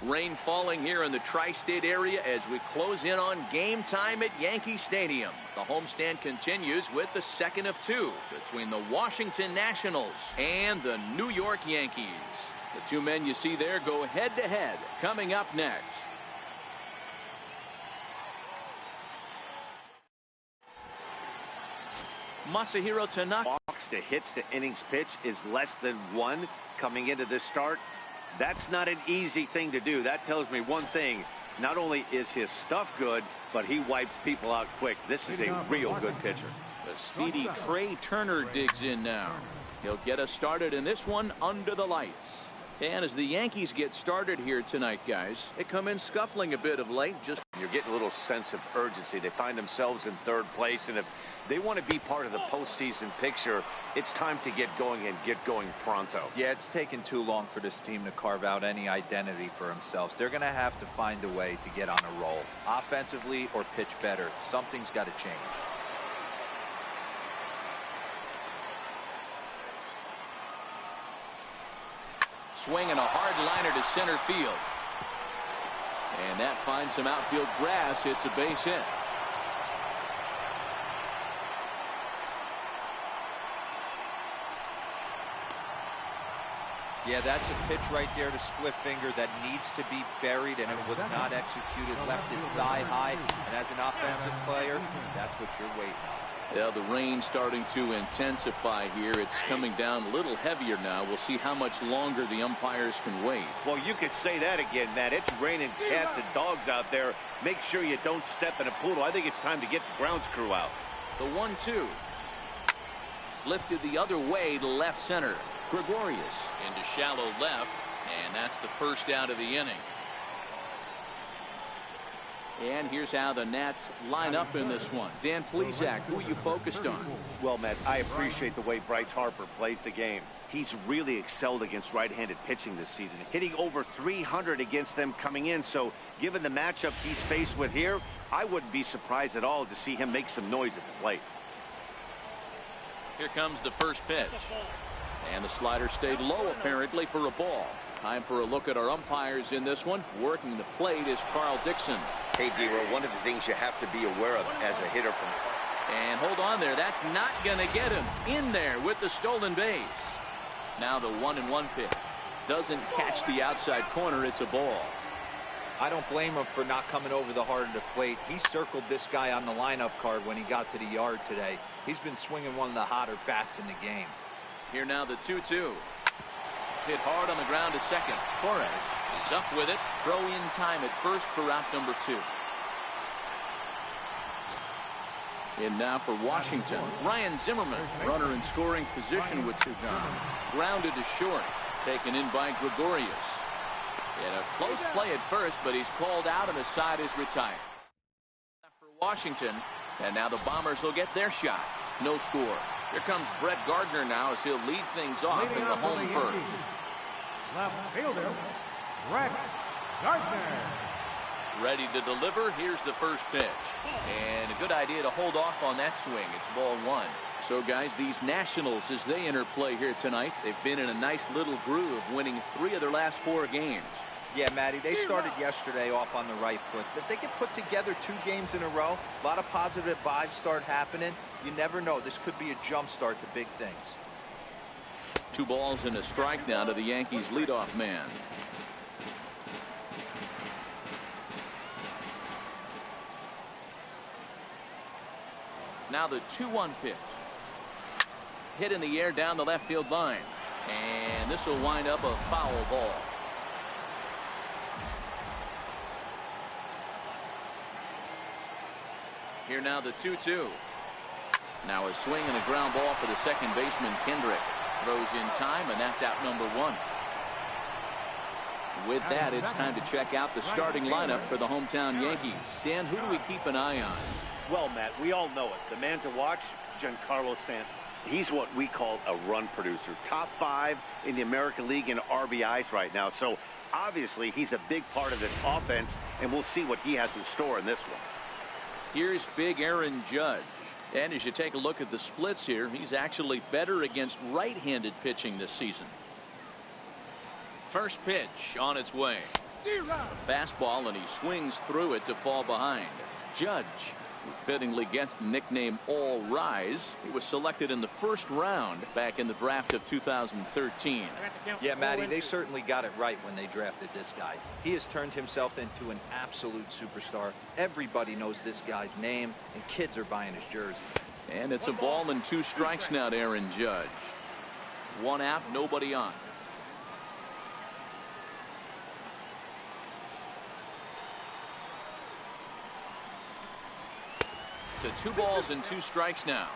Rain falling here in the tri-state area as we close in on game time at Yankee Stadium. The homestand continues with the second of two between the Washington Nationals and the New York Yankees. The two men you see there go head-to-head coming up next. Masahiro Tanaka. Walks to hits to innings pitch is less than 1 coming into this start. That's not an easy thing to do. That tells me one thing. Not only is his stuff good, but he wipes people out quick. This is a real good pitcher. The speedy Trey Turner digs in now. He'll get us started in this one under the lights. And as the Yankees get started here tonight, guys, they come in scuffling a bit of late. You're getting a little sense of urgency. They find themselves in third place, and if they want to be part of the postseason picture, it's time to get going and get going pronto. Yeah, it's taken too long for this team to carve out any identity for themselves. They're going to have to find a way to get on a roll, offensively or pitch better. Something's got to change. Swinging a hard liner to center field. And that finds some outfield grass. It's a base hit. Yeah, that's a pitch right there to split finger that needs to be buried, and it was not executed. Left it thigh high, and as an offensive player, that's what you're waiting on. Yeah, the rain starting to intensify here. It's coming down a little heavier now. We'll see how much longer the umpires can wait. Well, you could say that again, Matt. It's raining cats and dogs out there. Make sure you don't step in a poodle. I think it's time to get the grounds crew out. The 1-2. Lifted the other way to left center. Gregorius into shallow left, and that's the first out of the inning. And here's how the Nats line up in this one. Dan Plesac, who are you focused on? Well, Matt, I appreciate the way Bryce Harper plays the game. He's really excelled against right-handed pitching this season, hitting over 300 against them coming in. So given the matchup he's faced with here, I wouldn't be surprised at all to see him make some noise at the plate. Here comes the first pitch. And the slider stayed low apparently for a ball. Time for a look at our umpires in this one. Working the plate is Carl Dixon. Hey, Gabriel, one of the things you have to be aware of as a hitter from... And hold on there. That's not going to get him in there with the stolen base. Now the 1-1 pitch. Doesn't catch the outside corner. It's a ball. I don't blame him for not coming over the heart of the plate. He circled this guy on the lineup card when he got to the yard today. He's been swinging one of the hotter bats in the game. Here now the 2-2. Hit hard on the ground to second. Torres is up with it. Throw in time at first for out number 2. In now for Washington. Ryan Zimmerman, runner in scoring position with 2 down. Grounded to short. Taken in by Gregorius. In a close play at first, but he's called out and the side is retired. For Washington, and now the Bombers will get their shot. No score. Here comes Brett Gardner now as he'll lead things off in the home first. Left fielder, Brett Gardner. Ready to deliver. Here's the first pitch. And a good idea to hold off on that swing. It's ball 1. So, guys, these Nationals, as they enter play here tonight, they've been in a nice little groove, winning 3 of their last 4 games. Yeah, Matty, they started yesterday off on the right foot. If they can put together 2 games in a row, a lot of positive vibes start happening. You never know. This could be a jump start to big things. 2 balls and a strike now to the Yankees leadoff man. Now the 2-1 pitch. Hit in the air down the left field line. And this will wind up a foul ball. Here now the 2-2. Now a swing and a ground ball for the second baseman Kendrick. Throws in time, and that's out number 1. With that, it's time to check out the starting lineup for the hometown Yankees. Dan, who do we keep an eye on? Well, Matt, we all know it. The man to watch, Giancarlo Stanton. He's what we call a run producer. Top 5 in the American League in RBIs right now. So, obviously, he's a big part of this offense, and we'll see what he has in store in this one. Here's big Aaron Judge. And as you take a look at the splits here, he's actually better against right-handed pitching this season. First pitch on its way. Fastball, and he swings through it to fall behind. Judge, who fittingly gets the nickname All Rise. He was selected in the first round back in the draft of 2013. Yeah, Matty, they certainly got it right when they drafted this guy. He has turned himself into an absolute superstar. Everybody knows this guy's name, and kids are buying his jerseys. And it's a ball and 2 strikes now to Aaron Judge. 1 out, nobody on. To 2 balls and 2 strikes now.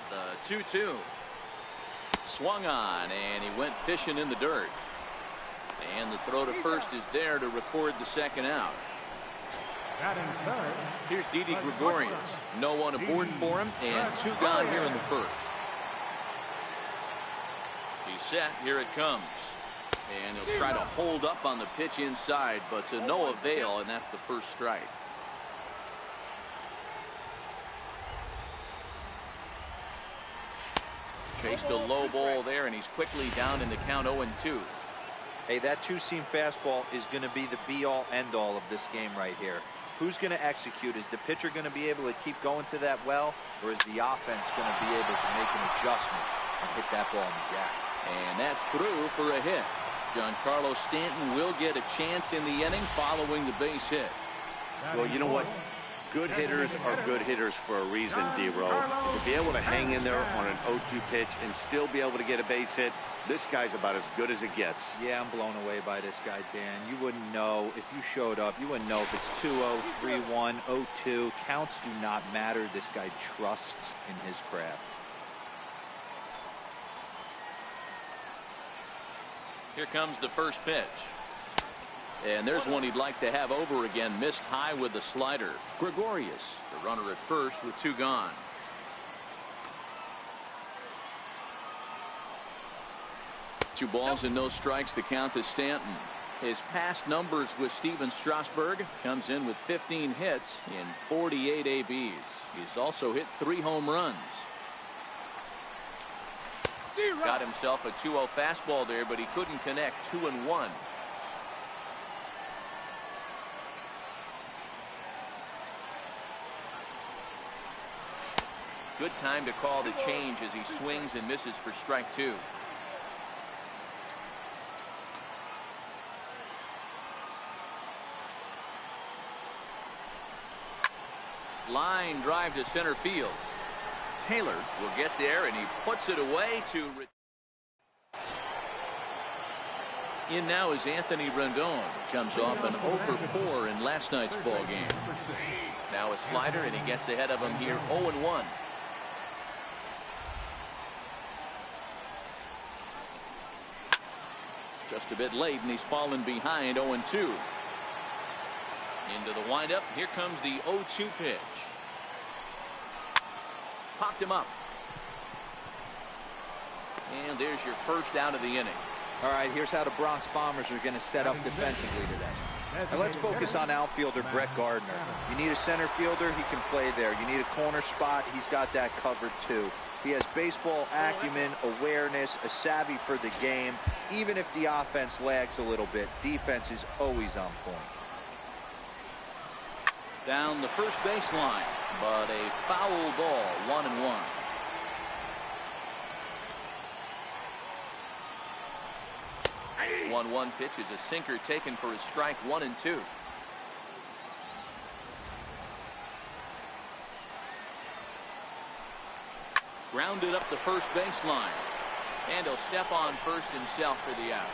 The 2-2. Swung on, and he went fishing in the dirt. And the throw to first is there to record the 2nd out. Here's Didi Gregorius. No one aboard for him, and 2 gone here in the first. He's set. Here it comes. And he'll try to hold up on the pitch inside, but to no avail, and that's the first strike. Chased a low ball there, and he's quickly down in the count 0-2. Hey, that 2-seam fastball is going to be the be-all, end-all of this game right here. Who's going to execute? Is the pitcher going to be able to keep going to that well, or is the offense going to be able to make an adjustment and hit that ball in the gap? And that's through for a hit. Giancarlo Stanton will get a chance in the inning following the base hit. Well, you know what? Good hitters are good hitters for a reason, D-Row. To be able to hang in there on an 0-2 pitch and still be able to get a base hit, this guy's about as good as it gets. Yeah, I'm blown away by this guy, Dan. You wouldn't know if you showed up. You wouldn't know if it's 2-0, 3-1, 0-2. Counts do not matter. This guy trusts in his craft. Here comes the first pitch. And there's one he'd like to have over again. Missed high with the slider. Gregorius, the runner at first with 2 gone. Two balls and no strikes. The count to Stanton. His past numbers with Steven Strasburg comes in with 15 hits in 48 ABs. He's also hit 3 home runs. Got himself a 2-0 fastball there, but he couldn't connect. 2-1. Good time to call the change as he swings and misses for strike 2. Line drive to center field. Taylor will get there, and he puts it away to. In now is Anthony Rendon. Comes off an 0 for 4 in last night's ball game. Now a slider, and he gets ahead of him here 0-1. Just a bit late, and he's fallen behind 0-2. Into the windup. Here comes the 0-2 pitch. Popped him up. And there's your first out of the inning. All right, here's how the Bronx Bombers are going to set up defensively today. Now let's focus on outfielder Brett Gardner. You need a center fielder, he can play there. You need a corner spot, he's got that covered too. He has baseball acumen, awareness, a savvy for the game. Even if the offense lags a little bit, defense is always on point. Down the first baseline, but a foul ball, 1-1. One pitch is a sinker taken for a strike. 1-2. Grounded up the first baseline, and he'll step on first himself for the out.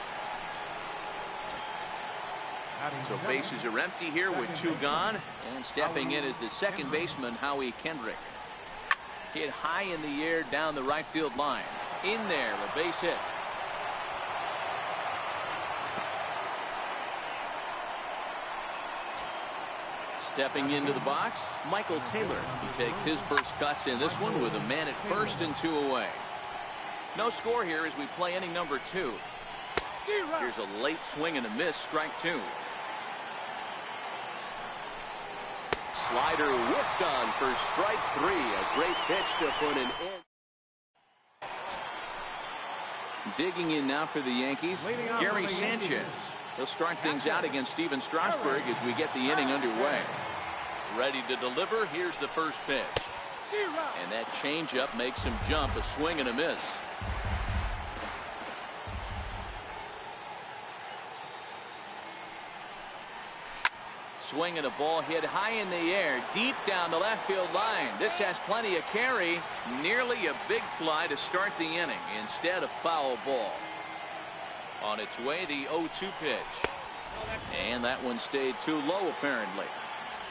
So bases are empty here with 2 gone, and stepping in is the second baseman Howie Kendrick. Hit high in the air down the right field line. In there, a base hit. Stepping into the box, Michael Taylor. He takes his first cuts in this one with a man at first and 2 away. No score here as we play inning number 2. Here's a late swing and a miss, strike 2. Slider whipped on for strike 3. A great pitch to put an end. Digging in now for the Yankees, Gary Sanchez. He'll start things out against Steven Strasburg as we get the inning underway. Ready to deliver. Here's the first pitch. And that changeup makes him jump. A swing and a miss. Swing and a ball hit high in the air, deep down the left field line. This has plenty of carry. Nearly a big fly to start the inning instead of foul ball. On its way, the 0-2 pitch. And that one stayed too low, apparently.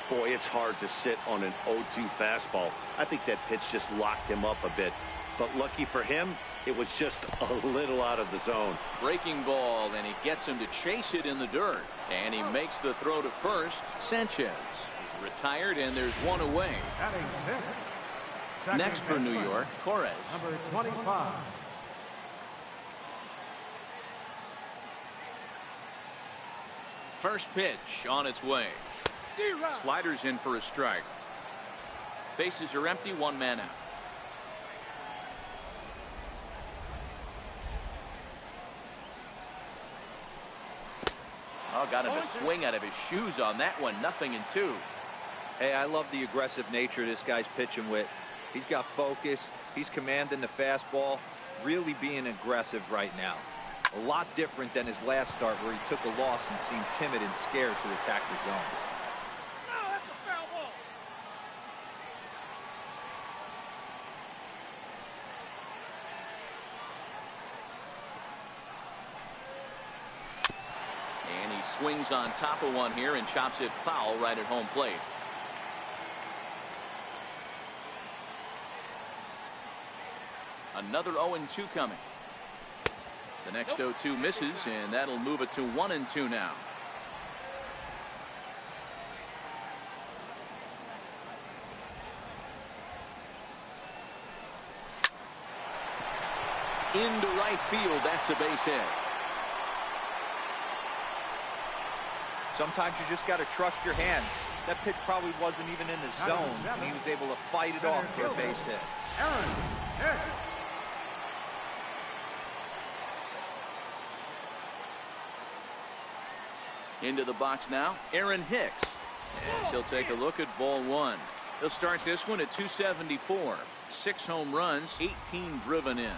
Boy, it's hard to sit on an 0-2 fastball. I think that pitch just locked him up a bit. But lucky for him, it was just a little out of the zone. Breaking ball, and he gets him to chase it in the dirt. And he makes the throw to first. Sanchez is retired, and there's one away. Next for New York, Torres. Number 25. First pitch on its way. Sliders in for a strike. Bases are empty, one man out. Oh, got him to swing out of his shoes on that one. 0-2. Hey, I love the aggressive nature this guy's pitching with. He's got focus. He's commanding the fastball. Really being aggressive right now. A lot different than his last start where he took a loss and seemed timid and scared to attack the zone. No, that's a foul ball. And he swings on top of one here and chops it foul right at home plate. Another 0-2 coming. The next 0-2 misses, and that'll move it to 1-2 now. Into right field, that's a base hit. Sometimes you just got to trust your hands. That pitch probably wasn't even in the zone, and he was able to fight it off for a base hit. Into the box now, Aaron Hicks. As he'll take a look at ball one. He'll start this one at 274. 6 home runs, 18 driven in.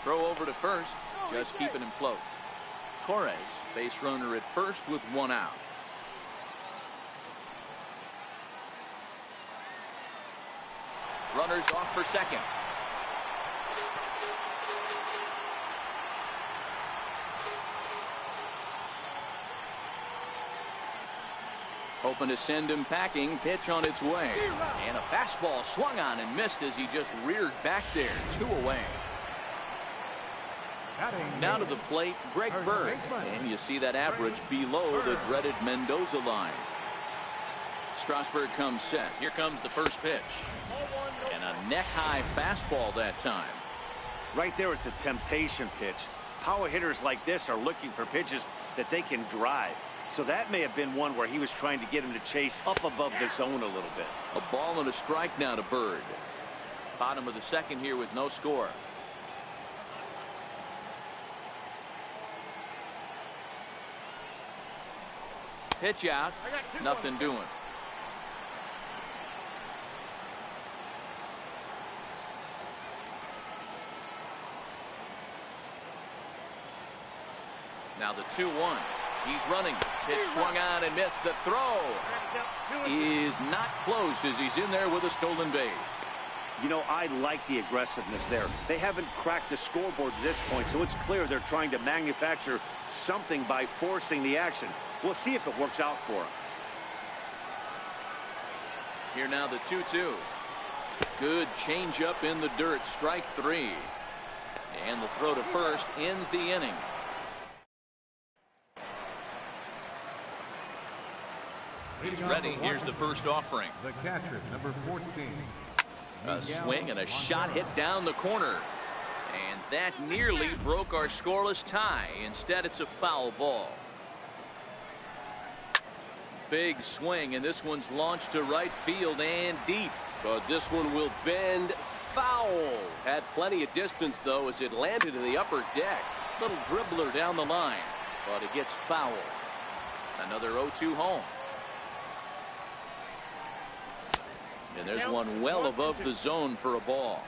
Throw over to first, just keeping him close. Torres, base runner at first with one out. Runners off for second. Hoping to send him packing. Pitch on its way. And a fastball swung on and missed as he just reared back there. 2 away. Now to the plate, Greg Bird. And you see that average below the dreaded Mendoza line. Strasburg comes set. Here comes the first pitch. And a neck-high fastball that time. Right there, it's a temptation pitch. Power hitters like this are looking for pitches that they can drive. So that may have been one where he was trying to get him to chase up above the zone a little bit. A ball and a strike now to Bird. Bottom of the second here with no score. Pitch out. Nothing doing. Now the 2-1. He's running. Pitch swung on and missed. The throw is not close as he's in there with a stolen base. You know, I like the aggressiveness there. They haven't cracked the scoreboard at this point, so it's clear they're trying to manufacture something by forcing the action. We'll see if it works out for him. Here now the 2-2. Good changeup in the dirt. Strike 3. And the throw to first ends the inning. He's ready. Here's the first offering. The catcher, number 14. A swing and a shot hit down the corner. And that nearly broke our scoreless tie. Instead, it's a foul ball. Big swing, and this one's launched to right field and deep. But this one will bend foul. Had plenty of distance, though, as it landed in the upper deck. Little dribbler down the line, but it gets foul. Another 0-2 home. And there's one well above the zone for a ball.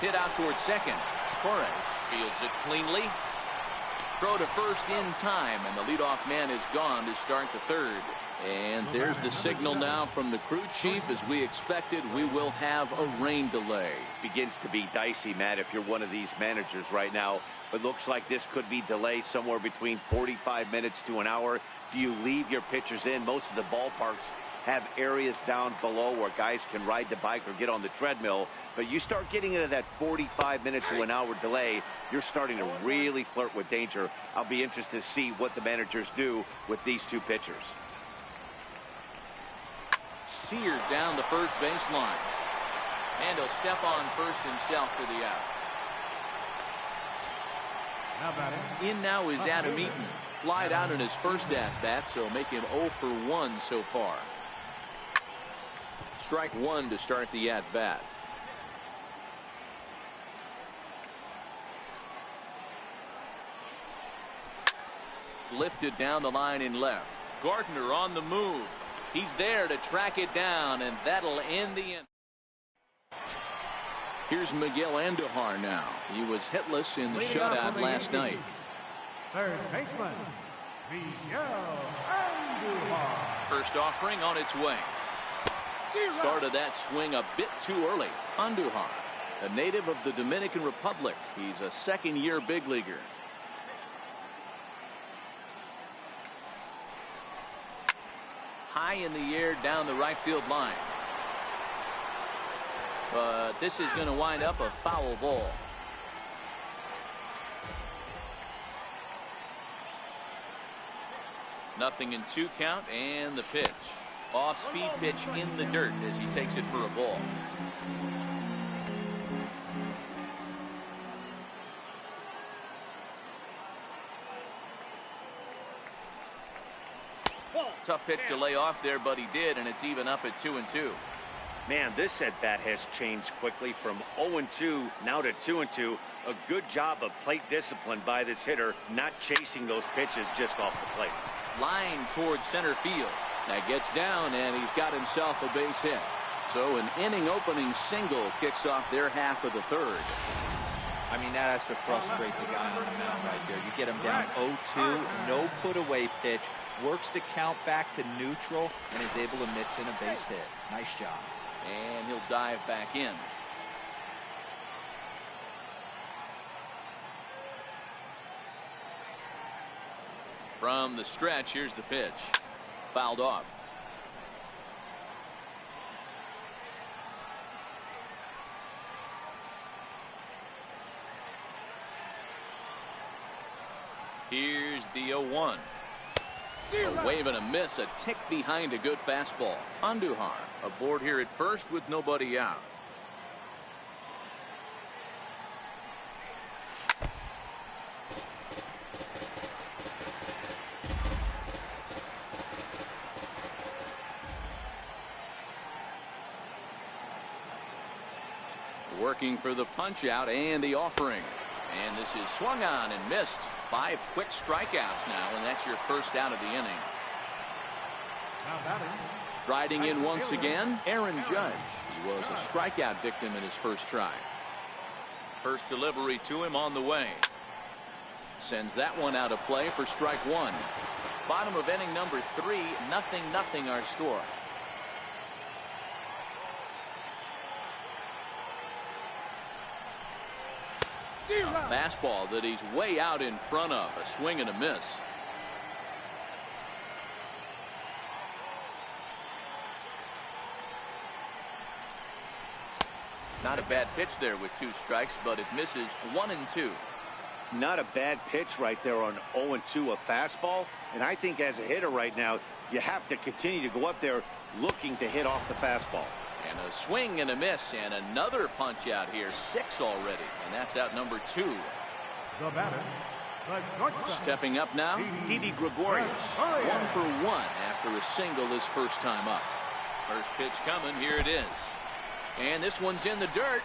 Hit out towards second. Torres fields it cleanly. Throw to first in time, and the leadoff man is gone to start the third. And there's the signal now from the crew chief. As we expected, we will have a rain delay. Begins to be dicey, Matt, if you're one of these managers right now. It looks like this could be delayed somewhere between 45 minutes to an hour. Do you leave your pitchers in? Most of the ballparks have areas down below where guys can ride the bike or get on the treadmill. But you start getting into that 45-minute to an hour delay, you're starting to really flirt with danger. I'll be interested to see what the managers do with these two pitchers. Seared down the first baseline. And he'll step on first himself for the out. In now is Adam Eaton. Flied out in his first at-bat, so make him 0 for 1 so far. Strike one to start the at-bat. Lifted down the line in left. Gardner on the move. He's there to track it down, and that'll end the inning. Here's Miguel Andujar now. He was hitless in the shutout last night. Third baseman, Miguel Andujar. First offering on its way. Started that swing a bit too early. Andujar, a native of the Dominican Republic. He's a second-year big leaguer. High in the air down the right field line. But this is going to wind up a foul ball. Nothing in 2 count, and the pitch. Off-speed pitch in the dirt as he takes it for a ball. Tough pitch to lay off there, but he did, and it's even up at 2-2. Man, this at-bat has changed quickly from 0-2 now to 2-2. A good job of plate discipline by this hitter, not chasing those pitches just off the plate. Line towards center field. That gets down, and he's got himself a base hit. So an inning-opening single kicks off their half of the third. I mean, that has to frustrate the guy on the mound right there. You get him down 0-2, no put-away pitch, works the count back to neutral, and is able to mix in a base hit. Nice job. And he'll dive back in. From the stretch, here's the pitch. Fouled off. Here's the 0-1. A wave and a miss, a tick behind a good fastball. Andujar aboard here at first with nobody out. Working for the punch out and the offering. And this is swung on and missed. 5 quick strikeouts now, and that's your first out of the inning. Striding in once again, Aaron Judge. He was a strikeout victim in his first try. First delivery to him on the way. Sends that one out of play for strike one. Bottom of inning number 3, 0-0 our score. Fastball that he's way out in front of. A swing and a miss. Not a bad pitch there with 2 strikes, but it misses 1-2. Not a bad pitch right there on 0-2, a fastball. And I think as a hitter right now, you have to continue to go up there looking to hit off the fastball. And a swing and a miss, and another punch out here. 6 already, and that's out number 2. The batter, the shortstop. Stepping up now, Didi Gregorius. 1 for 1 after a single his first time up. First pitch coming, here it is. And this one's in the dirt.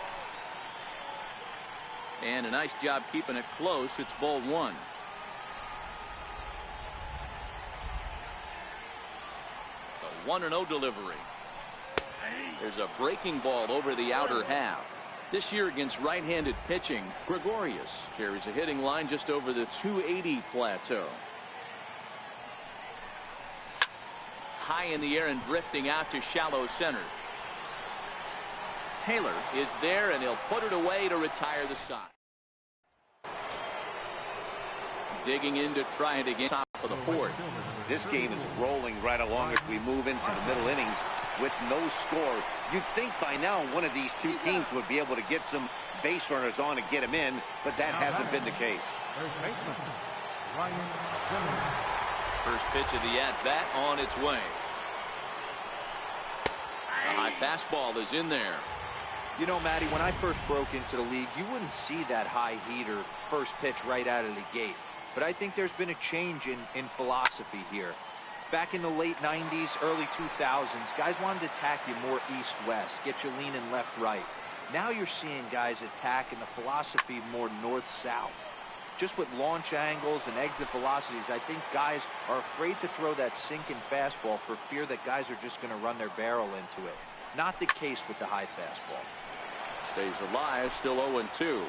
And a nice job keeping it close. It's ball 1. The 1-0 delivery. There's a breaking ball over the outer half. This year against right-handed pitching, Gregorius carries a hitting line just over the 280 plateau. High in the air and drifting out to shallow center. Taylor is there, and he'll put it away to retire the side. Digging in to try it again, top of the 4th. This game is rolling right along as we move into the middle innings with no score. You'd think by now one of these two teams would be able to get some base runners on and get them in, but that hasn't been the case. First pitch of the at-bat on its way. A high fastball is in there. You know, Matty, when I first broke into the league, you wouldn't see that high heater first pitch right out of the gate. But I think there's been a change in philosophy here. Back in the late 90s, early 2000s, guys wanted to attack you more east-west, get you leaning left-right. Now you're seeing guys attack in the philosophy more north-south. Just with launch angles and exit velocities, I think guys are afraid to throw that sinking fastball for fear that guys are just going to run their barrel into it. Not the case with the high fastball. Stays alive, still 0-2.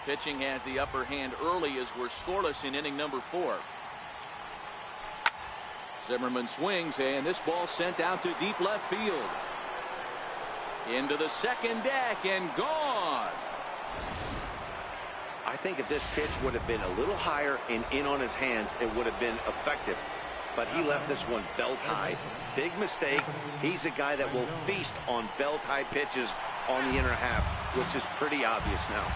Pitching has the upper hand early as we're scoreless in inning number 4. Zimmerman swings, and this ball sent out to deep left field. Into the second deck and gone. I think if this pitch would have been a little higher and in on his hands, it would have been effective. But he left this one belt high. Big mistake. He's a guy that will feast on belt high pitches on the inner half, which is pretty obvious now.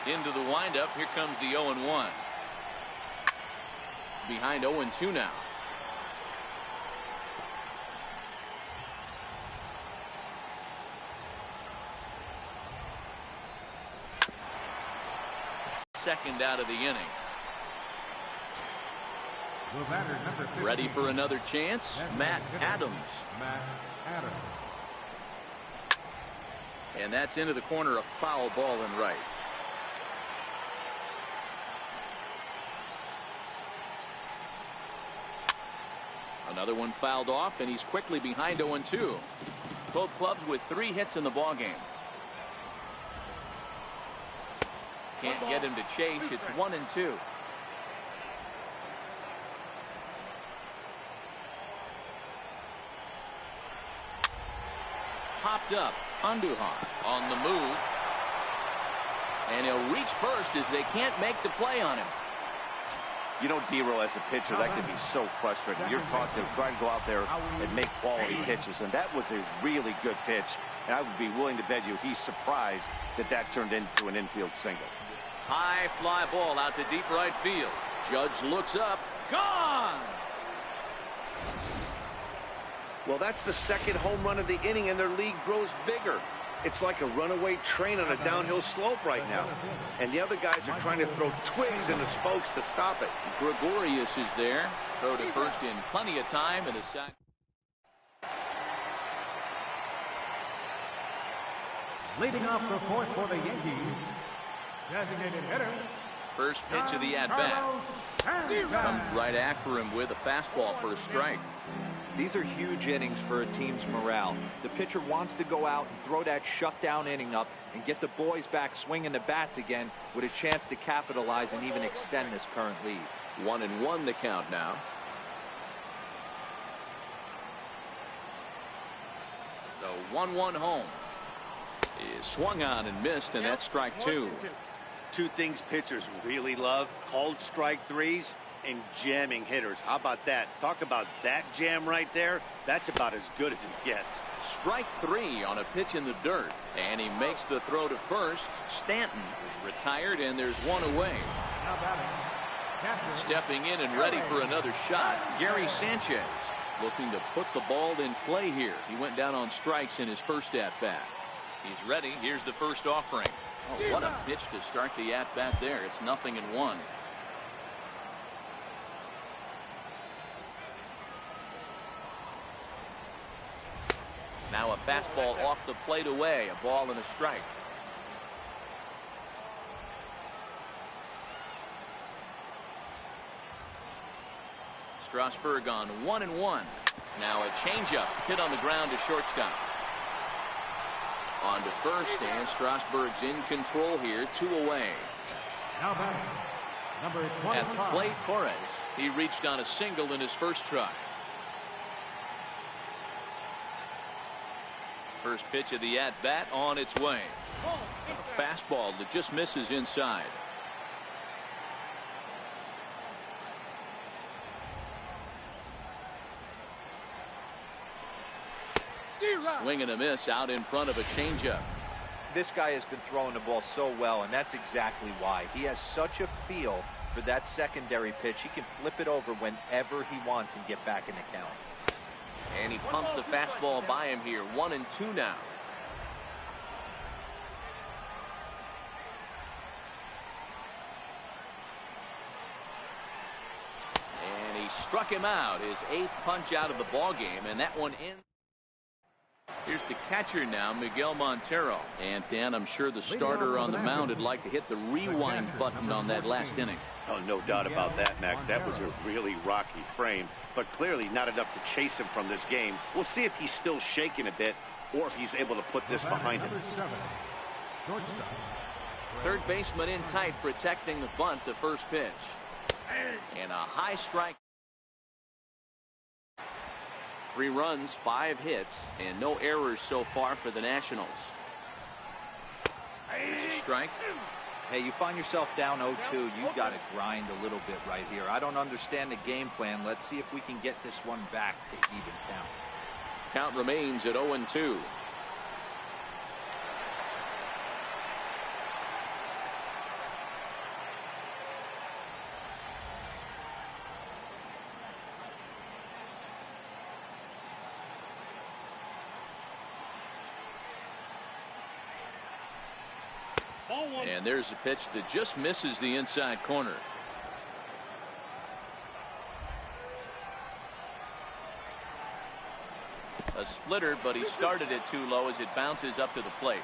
Into the windup. Here comes the 0-1. Behind 0-2 now. Second out of the inning. Ready for another chance, Matt Adams. And that's into the corner, a foul ball in right. Another one fouled off, and he's quickly behind 0-2. Both clubs with 3 hits in the ballgame. Can't get him to chase. It's 1-2. Popped up. Andujar on the move. And he'll reach first as they can't make the play on him. You know, D-Roll, as a pitcher, that can be so frustrating. You're taught to try to go out there and make quality pitches, and that was a really good pitch. And I would be willing to bet you he's surprised that that turned into an infield single. High fly ball out to deep right field. Judge looks up. Gone! Well, that's the second home run of the inning, and their lead grows bigger. It's like a runaway train on a downhill slope right now. And the other guys are trying to throw twigs in the spokes to stop it. Gregorius is there. Throw to first in plenty of time, and a sack. Leading off the 4th for the Yankees, designated hitter. First pitch of the at-bat. Comes right after him with a fastball for a strike. These are huge innings for a team's morale. The pitcher wants to go out and throw that shutdown inning up and get the boys back swinging the bats again with a chance to capitalize and even extend this current lead. 1-1 the count now. The 1-1 home is swung on and missed, and that's strike 2. Two things pitchers really love: called strike threes and jamming hitters. How about that? Talk about that jam right there. That's about as good as it gets. Strike 3 on a pitch in the dirt, and he makes the throw to first. Stanton is retired, and there's one away. Now batting, catcher. Stepping in and ready for another shot, Gary Sanchez, looking to put the ball in play here. He went down on strikes in his first at-bat. He's ready. Here's the first offering. Oh, what a pitch to start the at-bat there. It's 0-1. Now a fastball off the plate away. A ball and a strike. Strasburg on 1-1. Now a changeup hit on the ground to shortstop. On to first, and Strasburg's in control here. 2 away. Now batting, number At the 25. plate, Torres. He reached on a single in his first try. First pitch of the at-bat on its way. A fastball that just misses inside. Swing and a miss out in front of a changeup. This guy has been throwing the ball so well, and that's exactly why. He has such a feel for that secondary pitch. He can flip it over whenever he wants and get back in the count. And he pumps the fastball by him here. 1-2 now. And he struck him out. His 8th punch out of the ball game, and that one in. Here's the catcher now, Miguel Montero. And Dan, I'm sure the starter on the mound would like to hit the rewind button on that last inning. Oh, no doubt about that, Mac. That was a really rocky frame, but clearly not enough to chase him from this game. We'll see if he's still shaking a bit or if he's able to put this behind him. Number 7, shortstop. Third baseman in tight, protecting the bunt, the first pitch. And a high strike. 3 runs, 5 hits, and no errors so far for the Nationals. Here's a strike. Hey, you find yourself down 0-2, you've got to grind a little bit right here. I don't understand the game plan. Let's see if we can get this one back to even count. Count remains at 0-2. And there's a pitch that just misses the inside corner. A splitter, but he started it too low as it bounces up to the plate.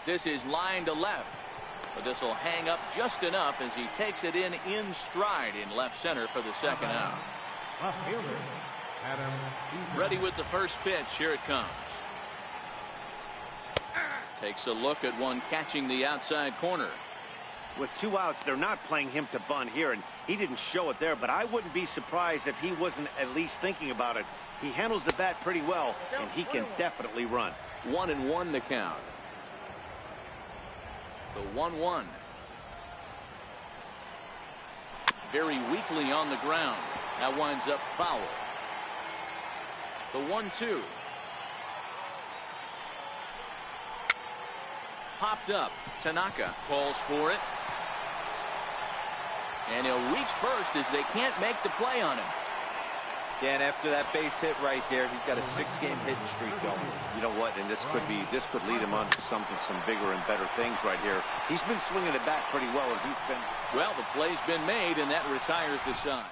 This is line to left, but this will hang up just enough as he takes it in stride in left center for the second out. Left fielder, Adam. Ready with the first pitch. Here it comes. Takes a look at one catching the outside corner. With 2 outs, they're not playing him to bunt here, and he didn't show it there, but I wouldn't be surprised if he wasn't at least thinking about it. He handles the bat pretty well, and he can definitely run. 1-1 the count. The 1-1. Very weakly on the ground. That winds up foul. The 1-2. Popped up. Tanaka calls for it. And he'll reach first as they can't make the play on him. Dan, after that base hit right there, he's got a 6-game hitting streak going. You know what? And this could lead him on to some bigger and better things right here. He's been swinging the bat pretty well, and he's been. Well, the play's been made, and that retires the side.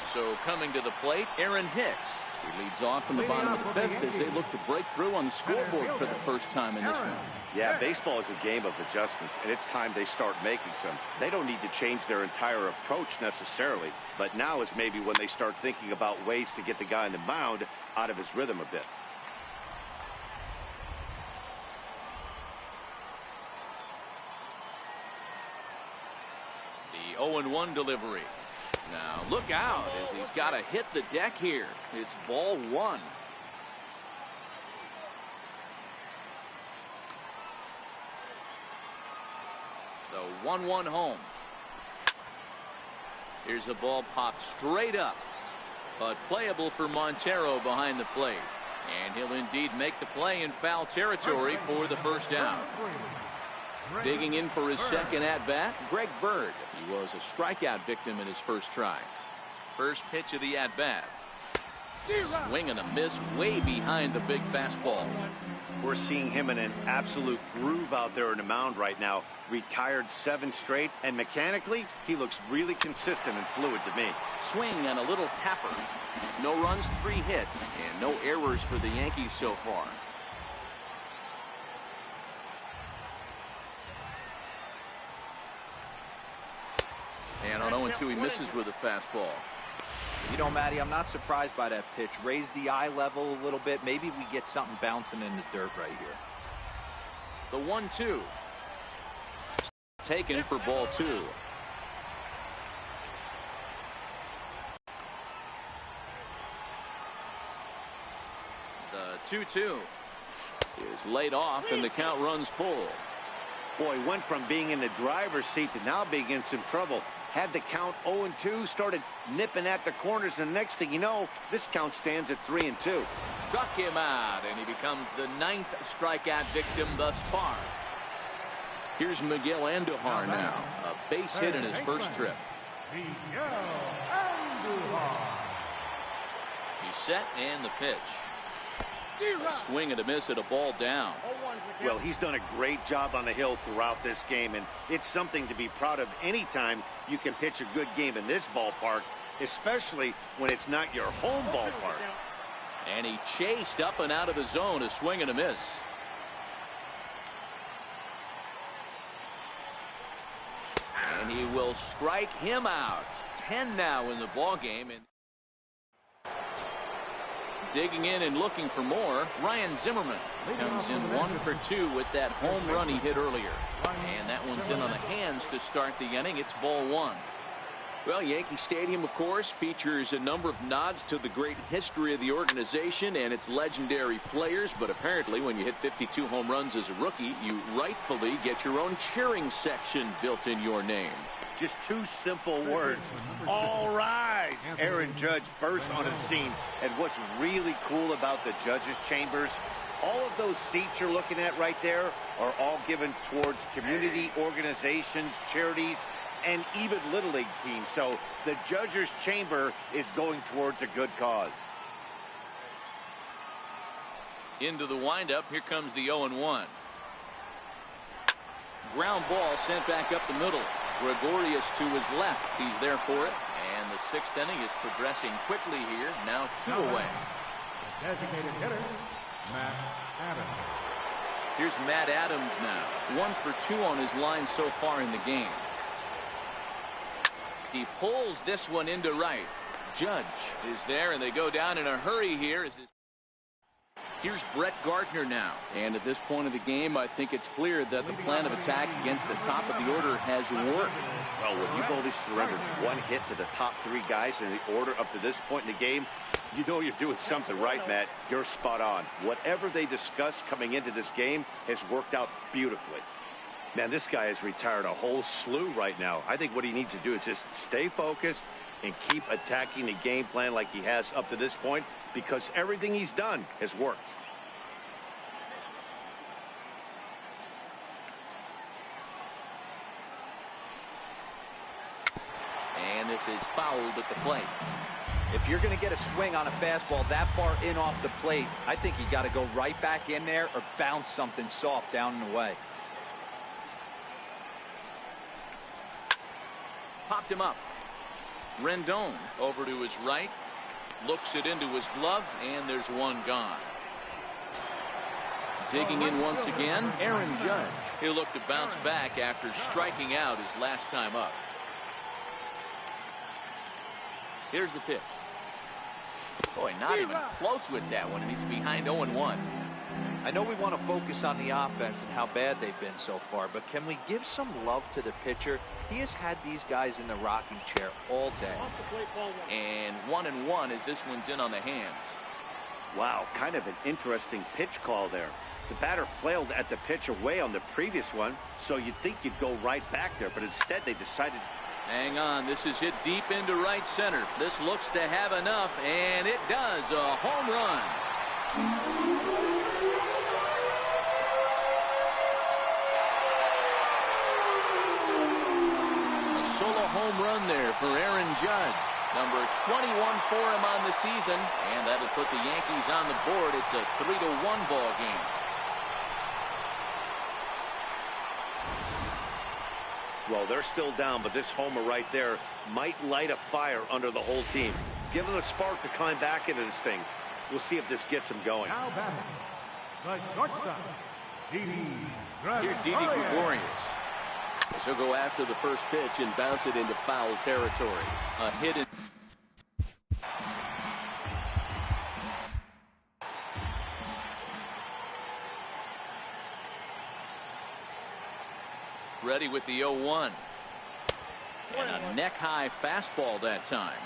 So coming to the plate, Aaron Hicks. He leads off from the bottom of the 5th as they look to break through on the scoreboard for the first time in this one. Yeah, baseball is a game of adjustments, and it's time they start making some. They don't need to change their entire approach necessarily, but now is maybe when they start thinking about ways to get the guy on the mound out of his rhythm a bit. The 0-1 delivery. Now look out as he's got to hit the deck here. It's ball 1. The 1-1 home. Here's a ball popped straight up, but playable for Montero behind the plate. And he'll indeed make the play in foul territory for the first down. Digging in for his second at-bat, Greg Bird. He was a strikeout victim in his first try. First pitch of the at-bat. Swing and a miss way behind the big fastball. We're seeing him in an absolute groove out there in the mound right now. Retired 7 straight, and mechanically, he looks really consistent and fluid to me. Swing and a little tapper. No runs, 3 hits, and no errors for the Yankees so far. And on 0-2, he misses with a fastball. You know, Matty, I'm not surprised by that pitch. Raise the eye level a little bit. Maybe we get something bouncing in the dirt right here. The 1-2. Taken for ball 2. The 2-2 is laid off, and the count runs full. Boy, went from being in the driver's seat to now being in some trouble. Had the count 0-2, started nipping at the corners, and the next thing you know, this count stands at 3-2. Struck him out, and he becomes the 9th strikeout victim thus far. Here's Miguel Andujar now, a base hit in his first trip. He's set, and the pitch. A swing and a miss at a ball down. Well, he's done a great job on the hill throughout this game, and it's something to be proud of anytime you can pitch a good game in this ballpark, especially when it's not your home ballpark. And he chased up and out of the zone, a swing and a miss. And he will strike him out. 10 now in the ball game. And digging in and looking for more, Ryan Zimmerman comes in 1 for 2 with that home run he hit earlier. And that one's in on the hands to start the inning. It's ball 1. Well, Yankee Stadium, of course, features a number of nods to the great history of the organization and its legendary players. But apparently, when you hit 52 home runs as a rookie, you rightfully get your own cheering section built in your name. Just 2 simple words. All rise! Aaron Judge burst on the scene. And what's really cool about the judges' chambers, all of those seats you're looking at right there are all given towards community organizations, charities, and even Little League teams. So the judges' chamber is going towards a good cause. Into the windup, here comes the 0-1. Ground ball sent back up the middle. Gregorius to his left. He's there for it. And the 6th inning is progressing quickly here. Now 2 away. Designated hitter, Matt Adams. Here's Matt Adams now. 1 for 2 on his line so far in the game. He pulls this one into right. Judge is there, and they go down in a hurry here. Here's Brett Gardner now. And at this point of the game, I think it's clear that the plan of attack against the top of the order has worked. Well, when you've only surrendered 1 hit to the top 3 guys in the order up to this point in the game, you know you're doing something right, Matt. You're spot on. Whatever they discussed coming into this game has worked out beautifully. Man, this guy has retired a whole slew right now. I think what he needs to do is just stay focused and keep attacking the game plan like he has up to this point, because everything he's done has worked. And this is fouled at the plate. If you're going to get a swing on a fastball that far in off the plate, I think you got to go right back in there or bounce something soft down and away. Popped him up. Rendon over to his right. Looks it into his glove, and there's 1 gone. Digging in once again, Aaron Judge. He'll look to bounce back after striking out his last time up. Here's the pitch. Boy, not even close with that one, and he's behind 0-1. I know we want to focus on the offense and how bad they've been so far, but can we give some love to the pitcher? He has had these guys in the rocking chair all day. And 1-1 as this one's in on the hands. Wow, kind of an interesting pitch call there. The batter flailed at the pitch away on the previous one, so you'd think you'd go right back there, but instead they decided. Hang on, this is hit deep into right center. This looks to have enough, and it does. A home run. A solo home run there for Aaron Judge. Number 21 for him on the season, and that'll put the Yankees on the board. It's a 3-1 ball game. Well, they're still down, but this homer right there might light a fire under the whole team. Give them a spark to climb back into this thing. We'll see if this gets them going. Now batting, the shortstop, Here's Didi Gregorius. He'll go after the first pitch and bounce it into foul territory. A hit in. Ready with the 0-1. And a neck-high fastball that time.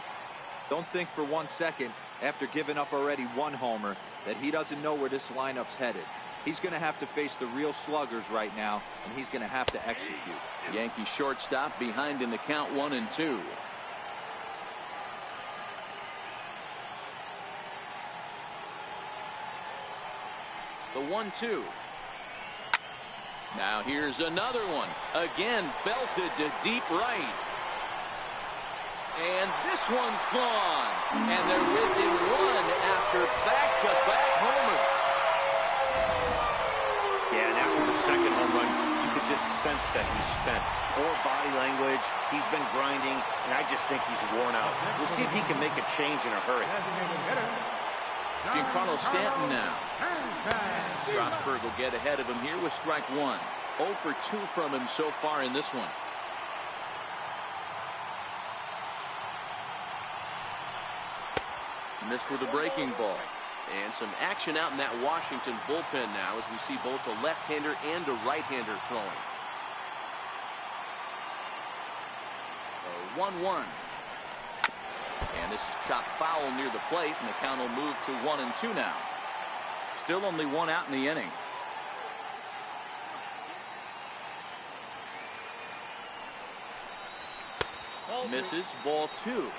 Don't think for 1 second, after giving up already one homer, that he doesn't know where this lineup's headed. He's going to have to face the real sluggers right now, and he's going to have to execute. Yankee shortstop behind in the count 1-2. The 1-2. Now here's another one. Again belted to deep right. And this one's gone. And they're within one after back-to-back homers. Yeah, and after the second home run, you could just sense that he's spent. Poor body language. He's been grinding, and I just think he's worn out. We'll see if he can make a change in a hurry. Giancarlo Stanton now. Strasburg will get ahead of him here with strike one. 0 for 2 from him so far in this one. Missed with a breaking ball. And some action out in that Washington bullpen now as we see both a left-hander and a right-hander throwing. 1-1. And this is chopped foul near the plate, and the count will move to 1-2 now. Still only one out in the inning. Misses, ball 2.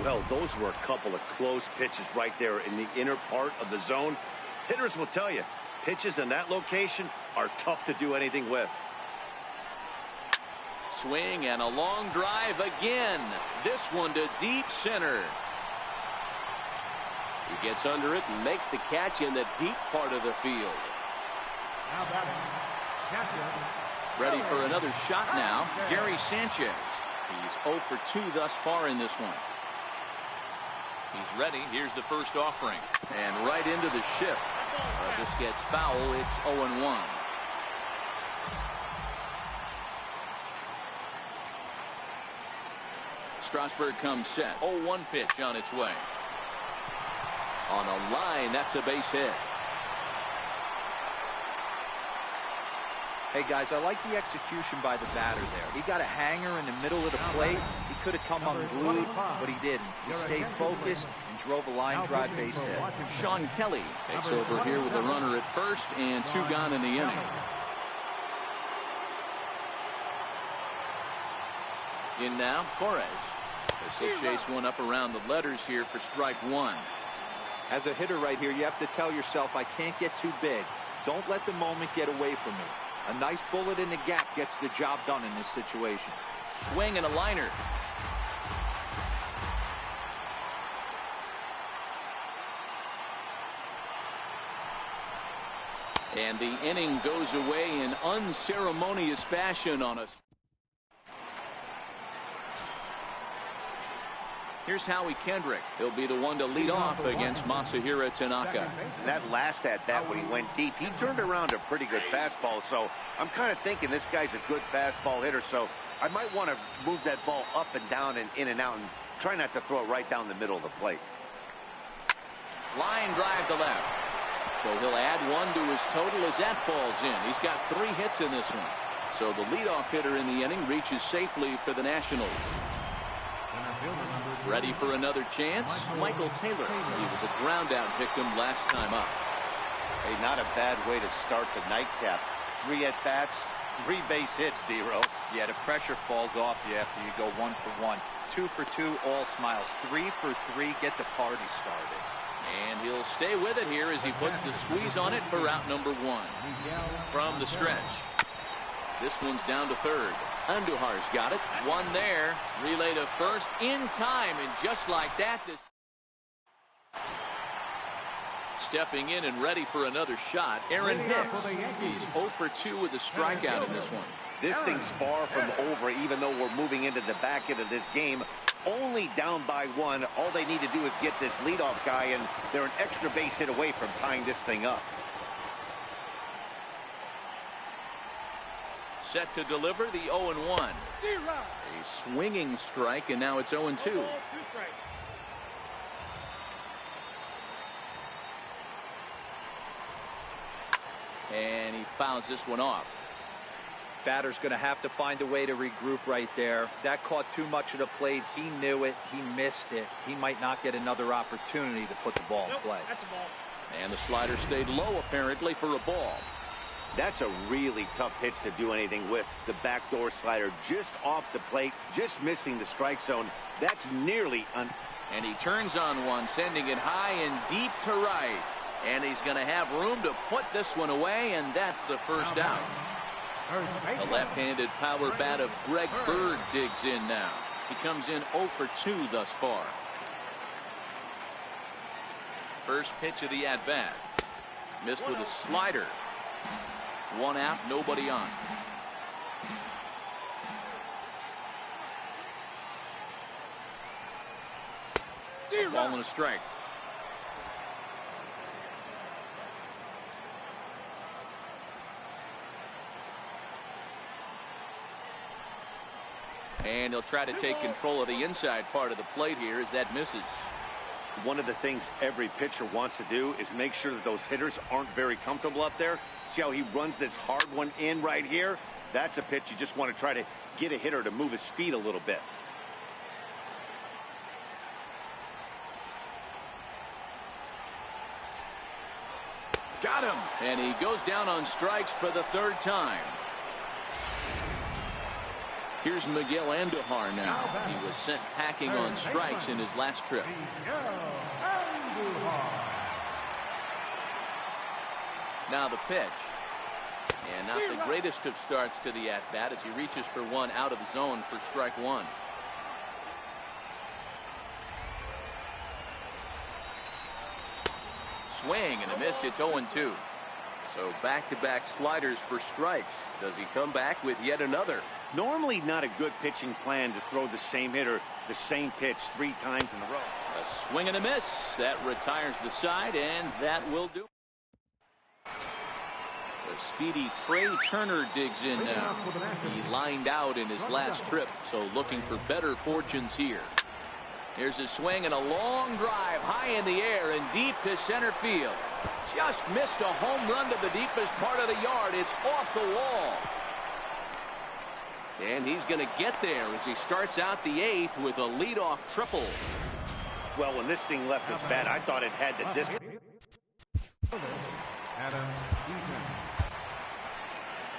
Well, those were a couple of close pitches right there in the inner part of the zone. Hitters will tell you, pitches in that location are tough to do anything with. Swing and a long drive again. This one to deep center. He gets under it and makes the catch in the deep part of the field. Ready for another shot now. Gary Sanchez. He's 0 for 2 thus far in this one. He's ready. Here's the first offering. And right into the shift. This gets foul. It's 0-1. Strasburg comes set. 0-1 pitch on its way. On a line, that's a base hit. Hey, guys, I like the execution by the batter there. He got a hanger in the middle of the plate. He could have come unglued, but he didn't. He stayed focused and drove a line drive base hit. Sean Kelly takes over here with a runner at first and 2 gone in the inning. In now, Torres. This will chase one up around the letters here for strike 1. As a hitter right here, you have to tell yourself, I can't get too big. Don't let the moment get away from me. A nice bullet in the gap gets the job done in this situation. Swing and a liner. And the inning goes away in unceremonious fashion on us. Here's Howie Kendrick. He'll be the one to lead off against Masahiro Tanaka. That last at-bat when he went deep, he turned around a pretty good fastball. So I'm kind of thinking this guy's a good fastball hitter. So I might want to move that ball up and down and in and out and try not to throw it right down the middle of the plate. Line drive to left. So he'll add 1 to his total as that falls in. He's got 3 hits in this one. So the leadoff hitter in the inning reaches safely for the Nationals. Ready for another chance? Michael Taylor. He was a ground out victim last time up. Hey, not a bad way to start the nightcap. 3 at-bats, 3 base hits, D-Row. Yeah, the pressure falls off you after you go 1 for 1. 2 for 2, all smiles. 3 for 3, get the party started. And he'll stay with it here as he puts the squeeze on it for out number 1. From the stretch. This one's down to third. Andujar's got it. 1 there. Relay to first in time. And just like that, this stepping in and ready for another shot, Aaron Hicks. He's 0 for 2 with a strikeout in this one. This thing's far from over, even though we're moving into the back end of this game. Only down by 1. All they need to do is get this leadoff guy, and they're an extra base hit away from tying this thing up. Set to deliver the 0-1. A swinging strike, and now it's 0-2. And he fouls this one off. Batter's going to have to find a way to regroup right there. That caught too much of the plate. He knew it. He missed it. He might not get another opportunity to put the ball in play. That's a ball. And the slider stayed low, apparently, for a ball. That's a really tough pitch to do anything with. The backdoor slider just off the plate, just missing the strike zone. That's nearly And he turns on one, sending it high and deep to right. And he's going to have room to put this one away, and that's the first out. The left-handed power bat of Greg Bird digs in now. He comes in 0 for 2 thus far. First pitch of the at-bat. Missed with a slider. 1 out, nobody on. Ball and a strike. And he'll try to take control of the inside part of the plate here as that misses. One of the things every pitcher wants to do is make sure that those hitters aren't very comfortable up there. See how he runs this hard one in right here? That's a pitch you just want to try to get a hitter to move his feet a little bit. Got him. And he goes down on strikes for the 3rd time. Here's Miguel Andujar now. He was sent packing on strikes in his last trip. Now the pitch. And not the greatest of starts to the at-bat as he reaches for 1 out of the zone for strike 1. Swing and a miss. It's 0-2. So back-to-back sliders for strikes. Does he come back with yet another? Normally not a good pitching plan to throw the same hitter the same pitch 3 times in a row. A swing and a miss. That retires the side, and that will do. The speedy Trey Turner digs in now. He lined out in his last trip, so looking for better fortunes here. Here's a swing and a long drive high in the air and deep to center field. Just missed a home run to the deepest part of the yard. It's off the wall. And he's going to get there as he starts out the 8th with a leadoff triple. Well, when this thing left his bat, I thought it had the distance.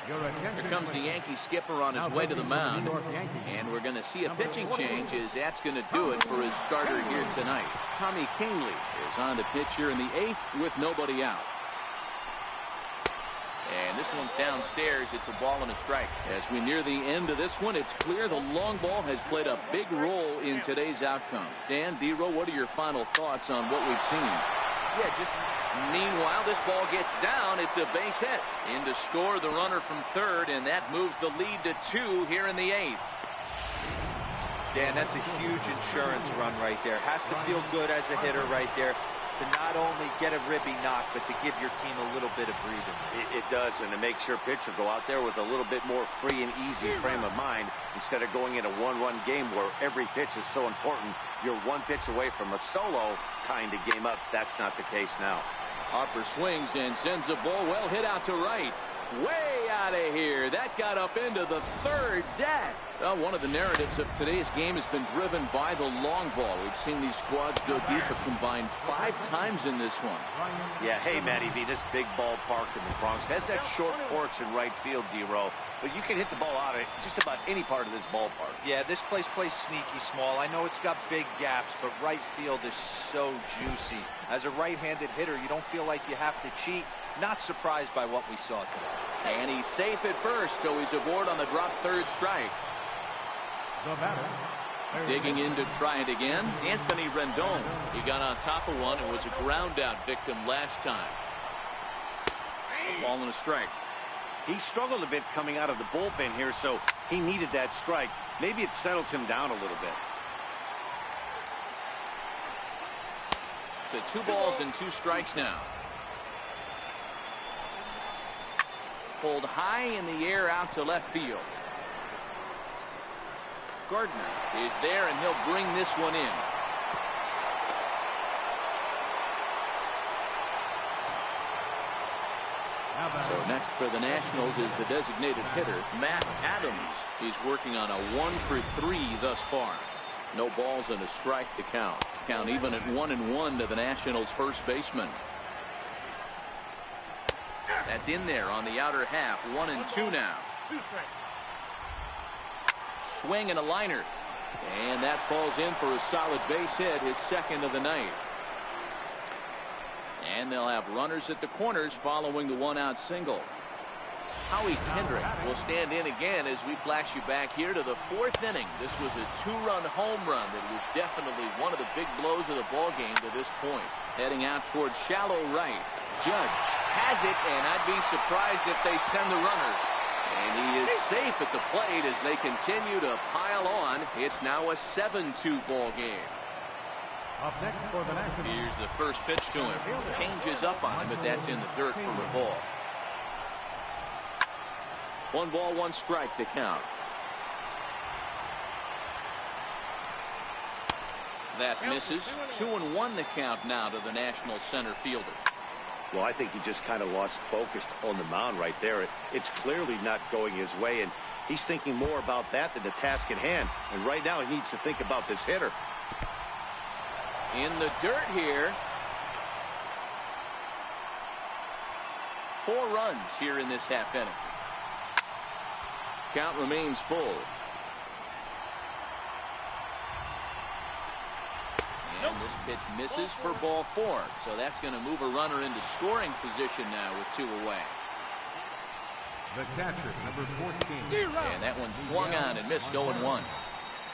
Here comes the Yankee skipper on his way to the mound. And we're going to see a pitching change as that's going to do it for his starter here tonight. Tommy Kingley is on the pitch here in the 8th with nobody out. And this one's downstairs. It's a ball and a strike. As we near the end of this one, it's clear the long ball has played a big role in today's outcome. Dan, D-Row, what are your final thoughts on what we've seen? Yeah, just meanwhile, this ball gets down. It's a base hit. In to score the runner from third, and that moves the lead to 2 here in the 8th. Dan, that's a huge insurance run right there. Has to feel good as a hitter right there to not only get a ribby knock, but to give your team a little bit of breathing. It does, and to make sure pitcher go out there with a little bit more free and easy frame of mind instead of going in a one-run game where every pitch is so important. You're 1 pitch away from a solo kind of game up. That's not the case now. Harper swings and sends the ball well hit out to right. Way out of here. That got up into the third deck. Well, one of the narratives of today's game has been driven by the long ball. We've seen these squads go deep, but combined 5 times in this one. Yeah, hey, Matty V, this big ballpark in the Bronx has that short porch in right field, D-Row, but you can hit the ball out of just about any part of this ballpark. Yeah, this place plays sneaky small. I know it's got big gaps, but right field is so juicy. As a right-handed hitter, you don't feel like you have to cheat. Not surprised by what we saw today. And he's safe at first, so he's aboard on the drop third strike. The batter. Digging in to try it again, Anthony Rendon. He got on top of one and was a ground out victim last time. Ball and a strike. He struggled a bit coming out of the bullpen here, so he needed that strike. Maybe it settles him down a little bit. So 2 balls and 2 strikes now. Pulled high in the air out to left field. Gardner is there, and he'll bring this one in. So next for the Nationals is the designated hitter, Matt Adams. He's working on a 1 for 3 thus far. No balls and a strike to count. Count even at 1-1 to the Nationals' first baseman. That's in there on the outer half. 1-2 now. 2 strikes. Swing and a liner. And that falls in for a solid base hit, his second of the night. And they'll have runners at the corners following the 1-out single. Howie Kendrick will stand in again as we flash you back here to the 4th inning. This was a 2-run home run that was definitely one of the big blows of the ball game to this point. Heading out towards shallow right. Judge has it, and I'd be surprised if they send the runner. And he is safe at the plate as they continue to pile on. It's now a 7-2 ball game. Up next for the Nationals. Here's the first pitch to him. Changes up on him, but that's in the dirt for a ball. 1 ball, 1 strike to count. That misses. 2-1 the count now to the National center fielder. Well, I think he just kind of lost focus on the mound right there. It's clearly not going his way, and he's thinking more about that than the task at hand. And right now he needs to think about this hitter. In the dirt here. 4 runs here in this half inning. Count remains full. And this pitch misses for ball 4. So that's going to move a runner into scoring position now with 2 away. The catcher, number 14. And that one swung on and missed 0-1.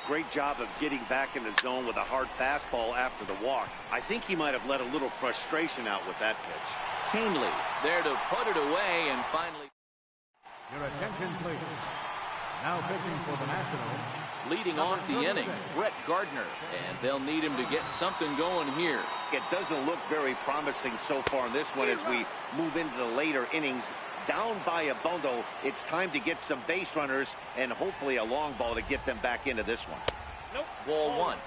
Great job of getting back in the zone with a hard fastball after the walk. I think he might have let a little frustration out with that pitch. Canely there to put it away, and finally. Your attention, please. Now pitching for the Nationals. Leading off the inning, Brett Gardner, and they'll need him to get something going here. It doesn't look very promising so far in this one as we move into the later innings. Down by a bundle, it's time to get some base runners and hopefully a long ball to get them back into this one. Nope. Ball 1.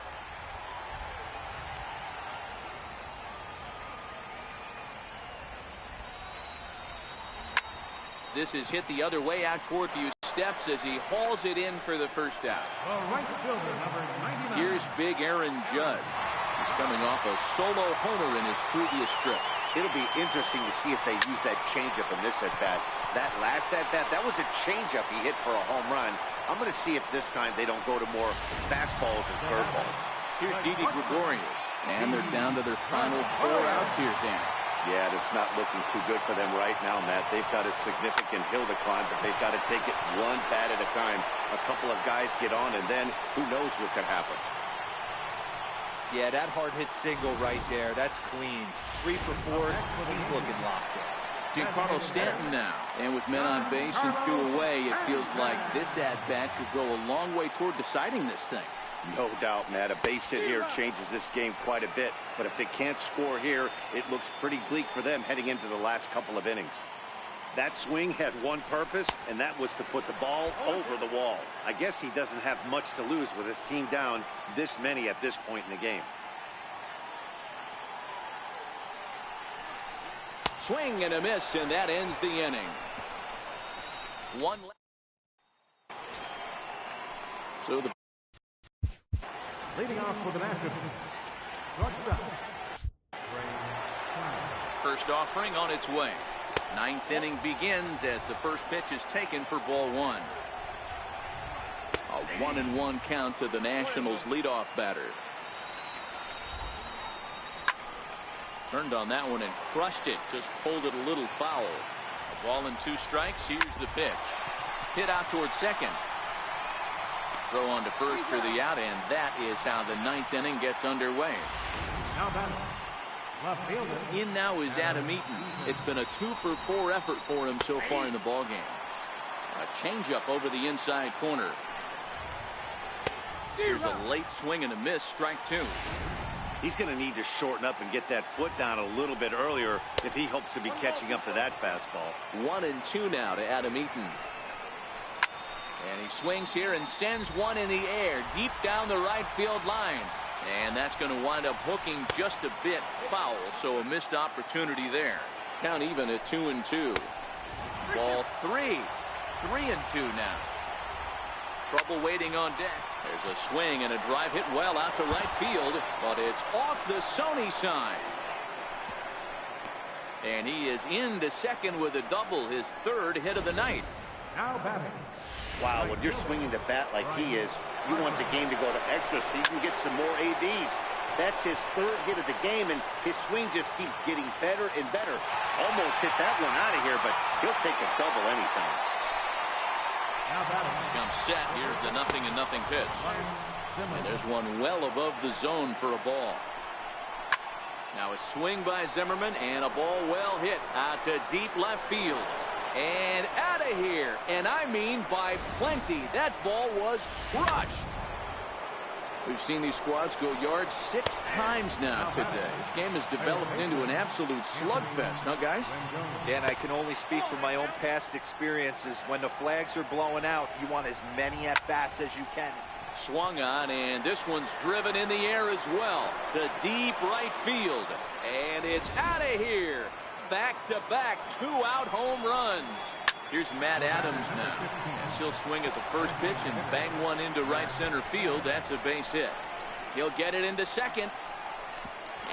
This is hit the other way out toward few steps as he hauls it in for the first out. The right fielder, number 99. Here's big Aaron Judge. He's coming off a solo homer in his previous trip. It'll be interesting to see if they use that changeup in this at-bat. That last at-bat, that was a changeup he hit for a home run. I'm going to see if this time they don't go to more fastballs and curveballs. Here's Didi Gregorius. And they're down to their final 4 outs here, Dan. Yeah, it's not looking too good for them right now, Matt. They've got a significant hill to climb, but they've got to take it one bat at a time. A couple of guys get on, and then who knows what could happen. Yeah, that hard hit single right there. That's clean. 3 for 4. He's looking locked in. Giancarlo Stanton now. And with men on base and 2 away, it feels like this at-bat could go a long way toward deciding this thing. No doubt, Matt. A base hit here changes this game quite a bit. But if they can't score here, it looks pretty bleak for them heading into the last couple of innings. That swing had one purpose, and that was to put the ball over the wall. I guess he doesn't have much to lose with his team down this many at this point in the game. Swing and a miss, and that ends the inning. One left. So the Leading off for the Nationals, shortstop. first offering on its way. Ninth inning begins as the first pitch is taken for ball one. A 1-1 count to the Nationals leadoff batter. Turned on that one and crushed it. Just pulled it a little foul. A ball and 2 strikes. Here's the pitch. Hit out towards second. Throw on to first for the out, and that is how the ninth inning gets underway. Now batting, left fielder. In now is Adam Eaton. It's been a 2-for-4 effort for him so far in the ballgame. A changeup over the inside corner. Here's a late swing and a miss. Strike 2. He's going to need to shorten up and get that foot down a little bit earlier if he hopes to be catching up to that fastball. 1-2 now to Adam Eaton. And he swings here and sends one in the air deep down the right field line. And that's going to wind up hooking just a bit foul, so a missed opportunity there. Count even at 2-2. Ball 3. 3-2 now. Trouble waiting on deck. There's a swing and a drive hit well out to right field, but it's off the Sony side. And he is into second with a double, his 3rd hit of the night. Now batting. Wow, when you're swinging the bat like he is, you want the game to go to extra so you can get some more ABs. That's his 3rd hit of the game, and his swing just keeps getting better and better. Almost hit that one out of here, but he'll take a double anytime. Now batting. Comes set. Here's the 0-0 pitch. And there's one well above the zone for a ball. Now a swing by Zimmerman and a ball well hit out to deep left field. And out of here. And I mean by plenty. That ball was crushed. We've seen these squads go yards 6 times now today. This game has developed into an absolute slugfest, huh, guys? And I can only speak from my own past experiences. When the flags are blowing out, you want as many at-bats as you can. Swung on, and this one's driven in the air as well to deep right field. And it's out of here. Back-to-back 2-out home runs. Here's Matt Adams now. As he'll swing at the first pitch and bang one into right center field. That's a base hit. He'll get it into second.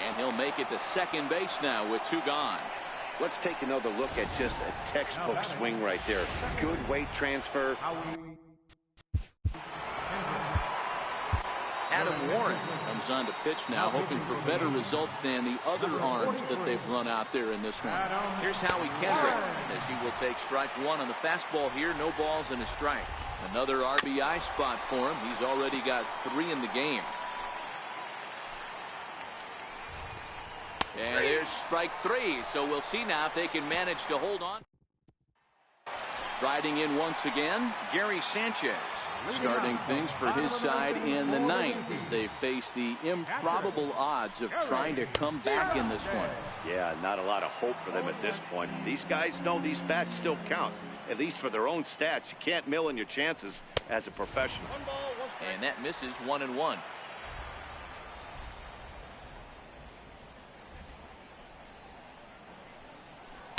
And he'll make it to second base now with 2 gone. Let's take another look at just a textbook swing right there. Good weight transfer. Adam Warren comes on to pitch now, hoping for better results than the other arms that they've run out there in this one. Here's Howie Kendrick as he will take strike 1 on the fastball here. No balls and a strike. Another RBI spot for him. He's already got 3 in the game. And there's strike 3. So we'll see now if they can manage to hold on. Riding in once again, Gary Sanchez. Starting things for his side in the 9th as they face the improbable odds of trying to come back in this one. Yeah, not a lot of hope for them at this point. These guys know these bats still count, at least for their own stats. You can't mill in your chances as a professional. And that misses 1-1.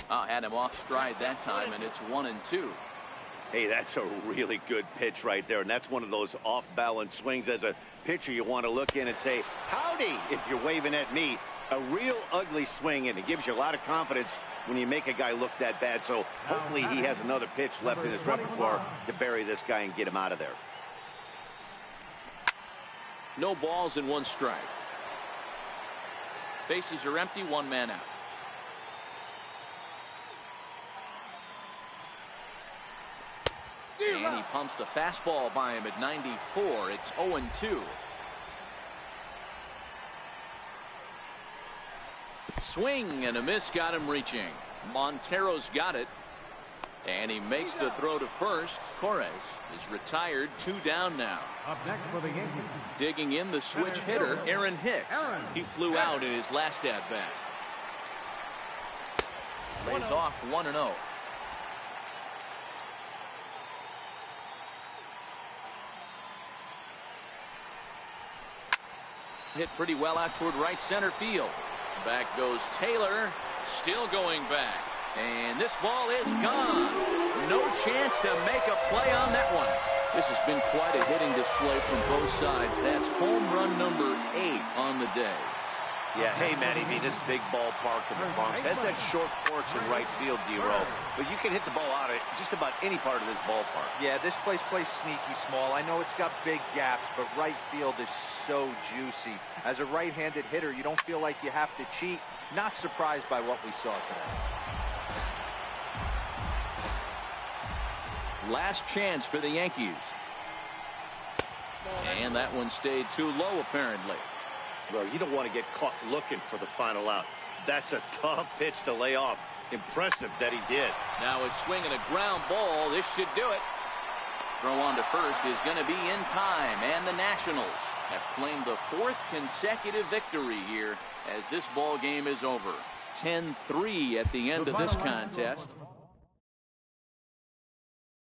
Had him off stride that time, and it's 1-2. Hey, that's a really good pitch right there, and that's one of those off-balance swings. As a pitcher, you want to look in and say, howdy, if you're waving at me. A real ugly swing, and it gives you a lot of confidence when you make a guy look that bad. So hopefully he has another pitch left in his repertoire to bury this guy and get him out of there. No balls and 1 strike. Bases are empty, 1 man out. And he pumps the fastball by him at 94. It's 0-2. Swing and a miss got him reaching. Montero's got it. And he makes the throw to first. Torres is retired. 2 down now. Up next for the Yankees. Digging in the switch hitter, Aaron Hicks. He flew out in his last at-bat. Lays off 1-0. Hit pretty well out toward right center field. Back goes Taylor, still going back. And this ball is gone. no chance to make a play on that one. This has been quite a hitting display from both sides. That's home run number 8 on the day. Yeah, hey, Matty B, this big ballpark in the Bronx has that short porch in right field, D-Row. But you can hit the ball out of just about any part of this ballpark. Yeah, this place plays sneaky small. I know it's got big gaps, but right field is so juicy. As a right-handed hitter, you don't feel like you have to cheat. Not surprised by what we saw today. Last chance for the Yankees. And that one stayed too low, apparently. Well, you don't want to get caught looking for the final out. That's a tough pitch to lay off. Impressive that he did. Now a swing and a ground ball. This should do it. Throw on to first is going to be in time. And the Nationals have claimed the 4th consecutive victory here as this ball game is over. 10-3 at the end of this contest.